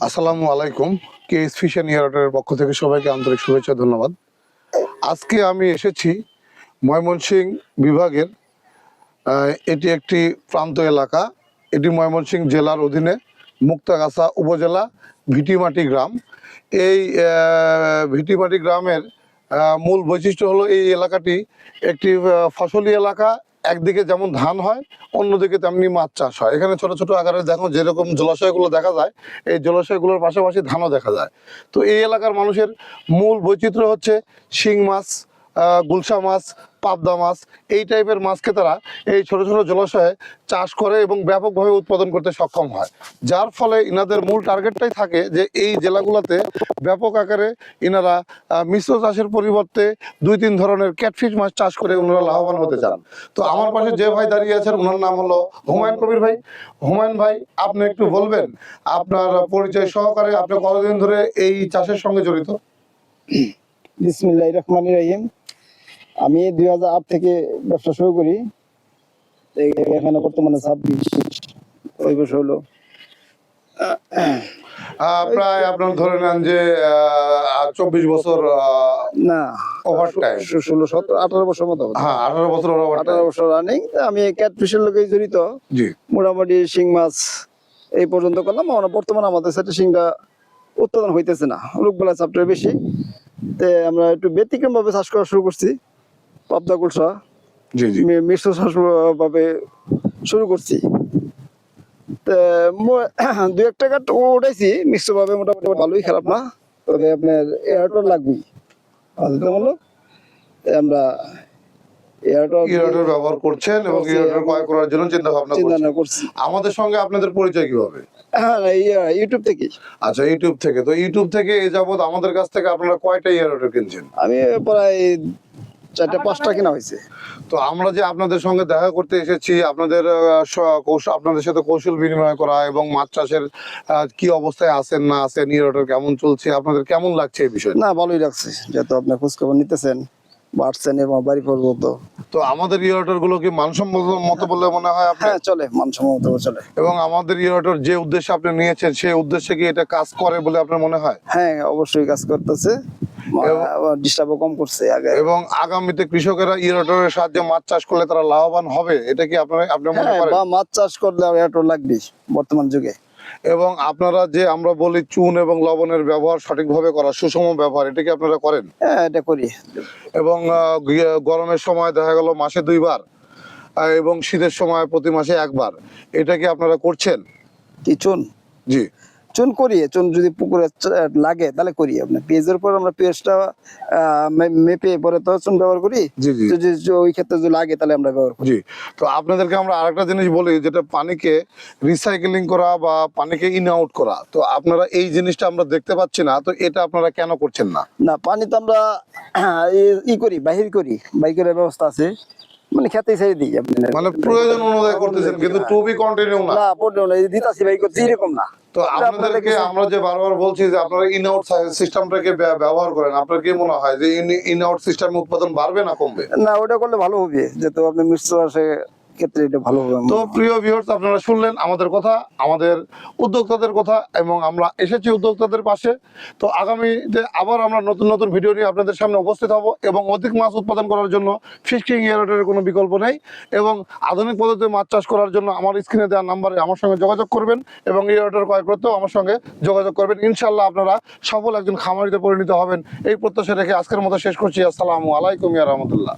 আসসালামু আলাইকুম। KS fish and এয়ারটেলের পক্ষ থেকে সবাইকে আন্তরিক শুভেচ্ছা, ধন্যবাদ। আজকে আমি এসেছি ময়মনসিংহ বিভাগের এটি একটি প্রান্ত এলাকা। এটি ময়মনসিংহ জেলার অধীনে মুক্তাগাছা উপজেলা ভিটিমাটি গ্রাম। এই ভিটিমাটি গ্রামের মূল বৈশিষ্ট্য হলো এই এলাকাটি একটি ফসলি এলাকা। একদিকে যেমন ধান হয়, অন্যদিকে তেমনি মাছ চাষ হয়। এখানে ছোট ছোট আকারে দেখো যেরকম জলাশয়গুলো দেখা যায়, এই জলাশয়গুলোর পাশাপাশি ধানও দেখা যায়। তো এই এলাকার মানুষের মূল বৈচিত্র্য হচ্ছে শিং মাছ, গুলশা মাছ, পাবদা মাছ, এই টাইপের মাছকে তারা এই ছোট ছোট জলাশয়ে চাষ করে এবং ব্যাপকভাবে উৎপাদন করতে সক্ষম হয়। যার ফলে ইনাদের মূল টার্গেটটাই থাকে যে এই জেলাগুলোতে ব্যাপক আকারে ইনারা মিশ্র চাষের পরিবর্তে 2-3 ধরনের ক্যাটফিশ মাছ চাষ করে ওনারা লাভবান হতে চান। তো আমার পাশে যে ভাই দাঁড়িয়ে আছেন, ওনার নাম হলো হুমায়ুন কবির ভাই। হুমায়ুন ভাই, আপনি একটু বলবেন আপনার পরিচয় সহকারে আপনি কতদিন ধরে এই চাষের সঙ্গে জড়িত? বিসমিল্লাহির রহমানির রহিম। আমি 2008 থেকে ব্যবসা শুরু করি। এখানে বর্তমানে 26 বছর হলো। প্রায় আপনার ধরে নেন যে 24 বছর না, ওভার টাইম, 16, 17, 18 বছর মতো। হ্যাঁ, 18 বছর ওভার 18 বছর রানিং। আমি ক্যাটফিশের লোকে জড়িত। জি, মোটামুটি শিং মাছ এই পর্যন্ত করলাম। বর্তমানে আমাদের সাথে শিংটা উৎপাদন হইতেছে না, রোগবালাই চাপটা বেশি। আমরা একটু ব্যতিক্রম ভাবে চাষ করা শুরু করছি। পাবদা, গুলশা, জি, জি, মিশ্র চাষ ভাবে শুরু করছি। দু একটা কাঠ উঠাইছি মিশ্র ভাবে, মোটামুটি ভালোই, খারাপ না। তবে আপনার এয়ারটল লাগবে আমরা এয়ারটেল ব্যবহার করছেন এবং এয়ারটেল ক্রয় করার জন্য চিন্তা ভাবনা করছি। আমাদের সঙ্গে আপনাদের পরিচয় কিভাবে? হ্যাঁ, ইউটিউব থেকে। আচ্ছা, ইউটিউব থেকে। তো ইউটিউব থেকে এ যাবত আমাদের কাছ থেকে আপনারা কয়টা এয়ারটেল কিনছেন? আমি প্রায় 4-5টা কেনা হয়েছে। তো আমরা যে আপনাদের সঙ্গে দেখা করতে এসেছি, আপনাদের আপনাদের সাথে কৌশল বিনিময় করা এবং মাছ চাষের কি অবস্থায় আছেন না আছেন, এয়ারটেল কেমন চলছে, আপনাদের কেমন লাগছে এই বিষয়ে? না, ভালোই লাগছে, যেহেতু আপনি খোঁজখবর নিতেছেন, বাড়ছেন এবং বাড়ি পর্যন্ত। তো আমাদের ইনভার্টার গুলো কি মানসম্মত মতো বলে মনে হয় আপনার? হ্যাঁ, চলে, মানসম্মত চলে। এবং আমাদের ইনভার্টার যে উদ্দেশ্যে আপনি নিয়েছেন সেই উদ্দেশ্যে কি এটা কাজ করে বলে আপনার মনে হয়? হ্যাঁ, অবশ্যই কাজ করতেছে, ডিস্টার্বও কম করছে আগে। এবং আগামীতে কৃষকেরা ইনভার্টারের সাহায্যে মাছ চাষ করলে তারা লাভবান হবে, এটা কি আপনি মনে করেন? মাছ চাষ করলে ইনভার্টার লাগবে বর্তমান যুগে। এবং আপনারা যে আমরা বলি চুন এবং লবণের ব্যবহার সঠিকভাবে করা, সুষম ব্যবহার, এটা কি আপনারা করেন? হ্যাঁ, এটা করি। এবং গরমের সময় দেখা গেল মাসে 2 বার এবং শীতের সময় প্রতি মাসে 1 বার, এটা কি আপনারা করছেন? কি চুন? জি, চুন করি। চুন যদি পুকুরে লাগে তাহলে করি। আপনার পেঁয়াজের পর আমরা পেঁয়াজটা মেপে পরে তো চুন ব্যবহার করি। জি, জি, যদি ওই ক্ষেত্রে যদি লাগে তাহলে আমরা ব্যবহার করি। জি। তো আপনাদেরকে আমরা আরেকটা জিনিস বলি, যেটা পানিকে রিসাইকেলিং করা বা পানিকে ইন আউট করা। তো আপনারা এই জিনিসটা আমরা দেখতে পাচ্ছি না, তো এটা আপনারা কেন করছেন না? না, পানি তো আমরা করি, বাহির করি, বাইকের ব্যবস্থা আছে, মানে খেতে ছেড়ে দিই। আপনি মানে প্রয়োজন অনুযায়ী করতেছেন, কিন্তু টু বি কন্টিনিউ না। না, পড়লো না, দিতাছি বাইক করছি, এরকম না। তো আপনাদেরকে আমরা যে বারবার বলছি যে আপনারা ইন আউট সিস্টেমটাকে ব্যবহার করেন, আপনার কি মনে হয় যে ইন আউট সিস্টেমে উৎপাদন বাড়বে না কমবে? না, ওটা করলে ভালো হবে, যেহেতু আপনি মিশ্র চাষে ক্ষেত্রে এটা ভালো হবে। তো প্রিয় ভিউয়ার্স, আপনারা শুনলেন আমাদের কথা, আমাদের উদ্যোক্তাদের কথা, এবং আমরা এসেছি উদ্যোক্তাদের পাশে। তো আগামীতে আবার আমরা নতুন নতুন ভিডিও নিয়ে আপনাদের সামনে উপস্থিত হব এবং অধিক মাছ উৎপাদন করার জন্য ফিশিং এয়ারটেলের কোনো বিকল্প নেই। এবং আধুনিক পদ্ধতিতে মাছ চাষ করার জন্য আমার স্ক্রিনে দেওয়া নাম্বারে আমার সঙ্গে যোগাযোগ করবেন এবং এয়ারটেল ক্রয় করতেও আমার সঙ্গে যোগাযোগ করবেন। ইনশাল্লাহ আপনারা সফল একজন খামারিতে পরিণত হবেন, এই প্রত্যাশা রেখে আজকের মতো শেষ করছি। আসসালামু আলাইকুম ওয়া রাহমাতুল্লাহ।